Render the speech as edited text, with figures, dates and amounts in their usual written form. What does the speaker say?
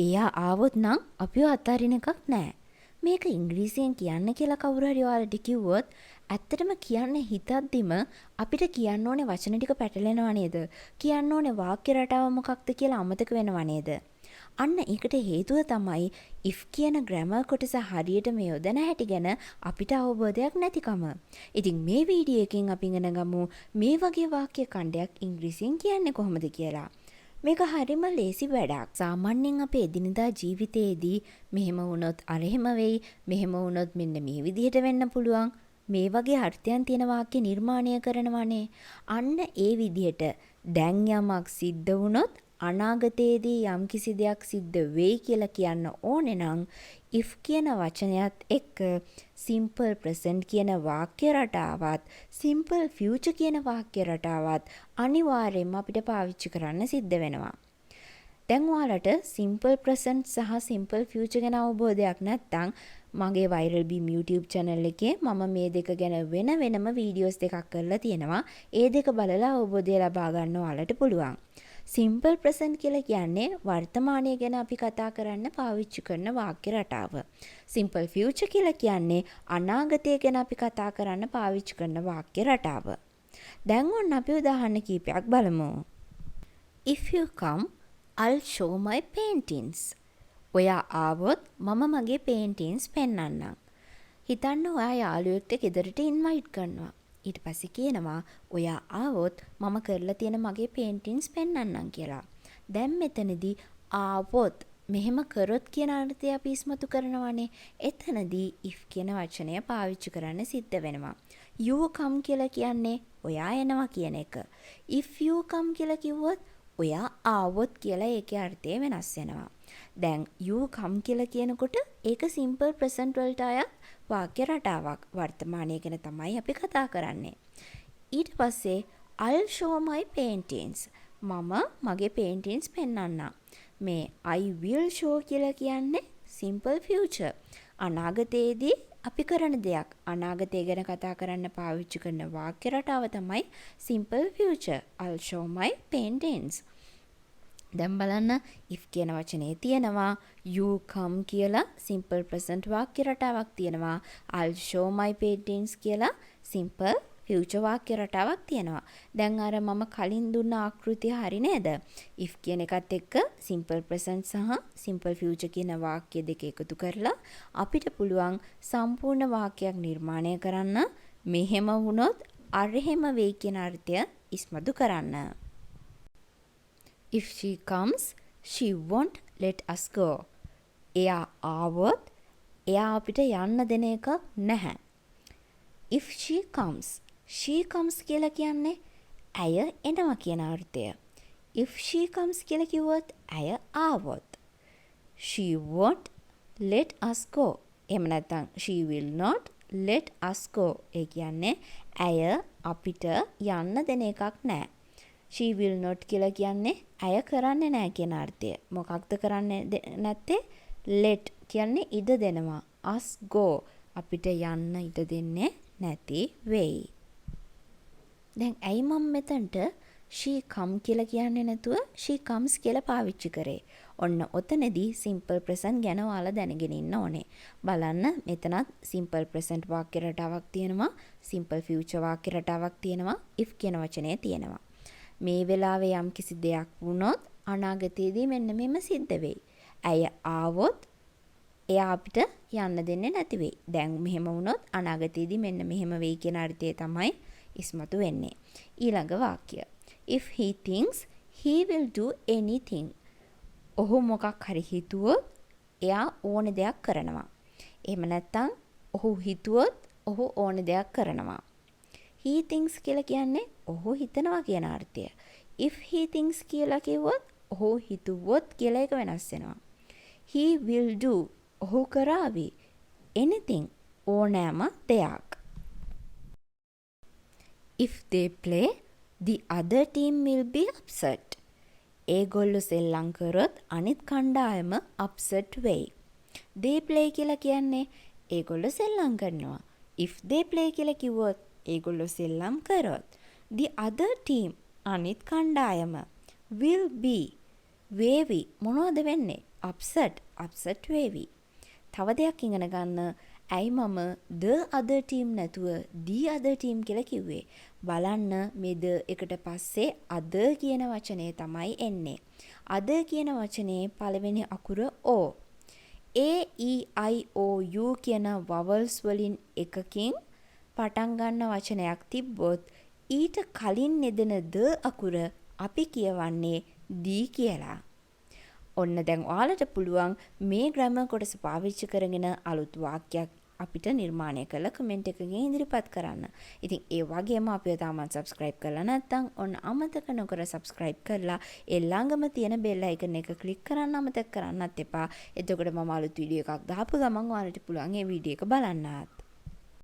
එයා ආවොත් නම් අපිව අතාරින එකක් නෑ. මේක ඉංග්‍රීසියෙන් කියන්න කියලා කවුරු හරි ඔයාලට කිව්වොත් ඇත්තටම කියන්න හිතද්දිම අපිට කියන්න ඕනේ වචන ටික පැටලෙනවා නේද? කියන්න ඕනේ වාක්‍ය රටාව මොකක්ද කියලා අමතක වෙනවා නේද? අන්න ඒකට හේතුව තමයි if කියන grammar කොටස හරියටම යොදන හැටි ගැන අපිට අවබෝධයක් නැතිකම. ඉතින් මේ වීඩියෝ එකෙන් අපි ඉගෙන ගමු මේ වගේ වාක්‍ය ඛණ්ඩයක් ඉංග්‍රීසියෙන් කියන්නේ කොහොමද කියලා. මේක හරිම ලේසි වැඩක්. සාමාන්‍යයෙන් අපේ එදිනදා ජීවිතයේදී මෙහෙම වුණොත් අර එහෙම වෙයි, මෙහෙම වුණොත් මෙන්න මේ විදිහට වෙන්න පුළුවන්. මේ වගේ අර්ථයන් තියෙන වාක්‍ය නිර්මාණය කරනවානේ. අන්න ඒ විදිහට දැන් යමක් සිද්ධ වුණොත් අනාගතයේදී යම්කිසි දෙයක් සිද්ධ වෙයි කියලා කියන්න ඕනේ නම් if කියන වචනයත් එක්ක simple present කියන වාක්‍ය රටාවත් simple future කියන වාක්‍ය රටාවත් අනිවාර්යයෙන්ම අපිට පාවිච්චි කරන්න සිද්ධ වෙනවා. දැන් ඔයාලට simple present සහ simple future ගැන අවබෝධයක් නැත්නම් මගේ viralbeam YouTube channel එකේ මම මේ දෙක ගැන වෙනම වීඩියෝස් දෙකක් කරලා තියෙනවා. ඒ දෙක බලලා අවබෝධය ලබා ගන්න ඔයාලට පුළුවන්. simple present කියලා කියන්නේ වර්තමානය ගැන අපි කතා කරන්න පාවිච්චි කරන වාක්‍ය රටාව. simple future කියලා කියන්නේ අනාගතය ගැන අපි කතා කරන්න පාවිච්චි කරන වාක්‍ය රටාව. දැන් ඔන්න අපි උදාහරණ කීපයක් බලමු. If you come, I'll show my paintings. ඔයා ආවොත් මම මගේ paintings පෙන්වන්නම්. හිතන්න ඔයා යාළුවෙක්ට ගෙදරට invite කරනවා. ඊට පස්සේ කියනවා ඔයා ආවොත් මම කරලා තියෙන මගේ paintings පෙන්වන්නම් කියලා. දැන් මෙතනදී ආවොත් මෙහෙම කරොත් කියන අර්ථය අපි ඉස්මතු කරනවානේ. එතනදී if කියන වචනය පාවිච්චි කරන්න සිද්ධ වෙනවා. you come කියලා කියන්නේ ඔයා එනවා කියන එක. if you come කියලා කිව්වොත් ඔයා ආවොත් කියලා ඒකේ අර්ථය වෙනස් වෙනවා. දැන් you come කියලා කියනකොට ඒක simple present වලට අයත් වාක්‍ය රටාවක්. වර්තමානය ගැන තමයි අපි කතා කරන්නේ. ඊට පස්සේ I'll show my paintings. මම මගේ paintings පෙන්වන්නම්. මේ I will show කියලා කියන්නේ simple future. අනාගතයේදී අපි කරන දෙයක්. අනාගතය ගැන කතා කරන්න පාවිච්චි කරන වාක්‍ය රටාව තමයි simple future. I'll show my paintings. දැන් බලන්න if කියන වචනේ තියෙනවා you come කියලා simple present වාක්‍ය රටාවක් තියෙනවා. I'll show my paintings කියලා simple future වාක්‍ය රටාවක් තියෙනවා. දැන් අර මම කලින් දුන්න ආකෘතිය හරි නේද? if කියන එකත් එක්ක simple present සහ simple future කියන වාක්‍ය දෙක එකතු කරලා අපිට පුළුවන් සම්පූර්ණ වාක්‍යයක් නිර්මාණය කරන්න. මෙහෙම වුණොත් අර එහෙම වෙයි කියන අර්ථය ඉස්මතු කරන්න. If she comes, she won't let us go. එයා ආවොත් එයා අපිට යන්න දෙන එකක් නැහැ. If she comes කියලා කියන්නේ ඇය එනවා කියන අර්ථය. If she comes කියලා කිව්වොත් ඇය ආවොත්. She won't let us go. එහෙම නැත්නම් she will not let us go. ඒ කියන්නේ ඇය අපිට යන්න දෙන එකක් නැහැ. she will not කියලා කියන්නේ ඇය කරන්නේ නැහැ කියන අර්ථය. මොකක්ද කරන්නේ නැත්තේ? let කියන්නේ ඉඩ දෙනවා. us go අපිට යන්න ඉඩ දෙන්නේ නැති වෙයි. දැන් ඇයි මම මෙතනට she come කියලා කියන්නේ නැතුව she comes කියලා පාවිච්චි කරේ? ඔන්න ඔතනදී simple present ගැන ඔයාලා දැනගෙන ඉන්න ඕනේ. බලන්න මෙතනත් simple present වාක්‍ය රටාවක් තියෙනවා. simple future වාක්‍ය රටාවක් තියෙනවා. if කියන වචනේ තියෙනවා. මේ වෙලාවේ යම් කිසි දෙයක් වුණොත් අනාගතයේදී මෙන්න මෙහෙම සිද්ධ වෙයි. ඇය ආවොත් එයා අපිට යන්න දෙන්නේ නැති වෙයි. දැන් මෙහෙම වුණොත් අනාගතයේදී මෙන්න මෙහෙම වෙයි කියන අර්ථය තමයි ඉස්මතු වෙන්නේ. ඊළඟ වාක්‍ය. If he thinks he will do anything. ඔහු මොකක් හරි හිතුවොත් එයා ඕන දෙයක් කරනවා. එහෙම නැත්නම් ඔහු හිතුවොත් ඔහු ඕන දෙයක් කරනවා. he thinks කියලා කියන්නේ ඔහු හිතනවා කියන අර්ථය. if he thinks කියලා කිව්වොත් ඔහු හිතුවොත් කියලා එක වෙනස් වෙනවා. he will do ඔහු කරાવી anything ඕනෑම දෙයක්. if they play the other team will be upset. ඒගොල්ලෝ සෙල්ලම් කරොත් අනිත් කණ්ඩායම upset වෙයි. they play කියලා කියන්නේ ඒගොල්ලෝ සෙල්ලම් කරනවා. if they play කියලා කිව්වොත් ඒගොල්ලෝ සෙල්ලම් කරොත් the other team අනිත් කණ්ඩායම will be වේවි මොනවද වෙන්නේ? අප්සෙට් වේවි. තව දෙයක් ඉගෙන ගන්න. ඇයි මම the other team නැතුව the other team කියලා කිව්වේ? බලන්න මේ the එකට පස්සේ other කියන වචනේ තමයි එන්නේ. other කියන වචනේ පළවෙනි අකුර O. A, E, I, O, U කියන vowels වලින් එකකින් පටන් ගන්න වචනයක් තිබ්බොත් ඊට කලින් යෙදෙන the අකුර අපි කියවන්නේ the කියලා. ඔන්න දැන් ඔයාලට පුළුවන් මේ ග්‍රැමර් කොටස පාවිච්චි කරගෙන අලුත් වාක්‍යයක් අපිට නිර්මාණය කරලා කමෙන්ට් එකකින් ඉදිරිපත් කරන්න. ඉතින් ඒ වගේම අපිව තාමත් subscribe කරලා නැත්නම් ඔන්න අමතක නොකර subscribe කරලා ඒ ළඟම තියෙන bell icon එක click කරන්න අමතක කරන්නත් එපා. එතකොට මම අලුත් වීඩියෝ එකක් දාපු ගමන් ඔයාලට පුළුවන් ඒ වීඩියෝ එක බලන්නත්.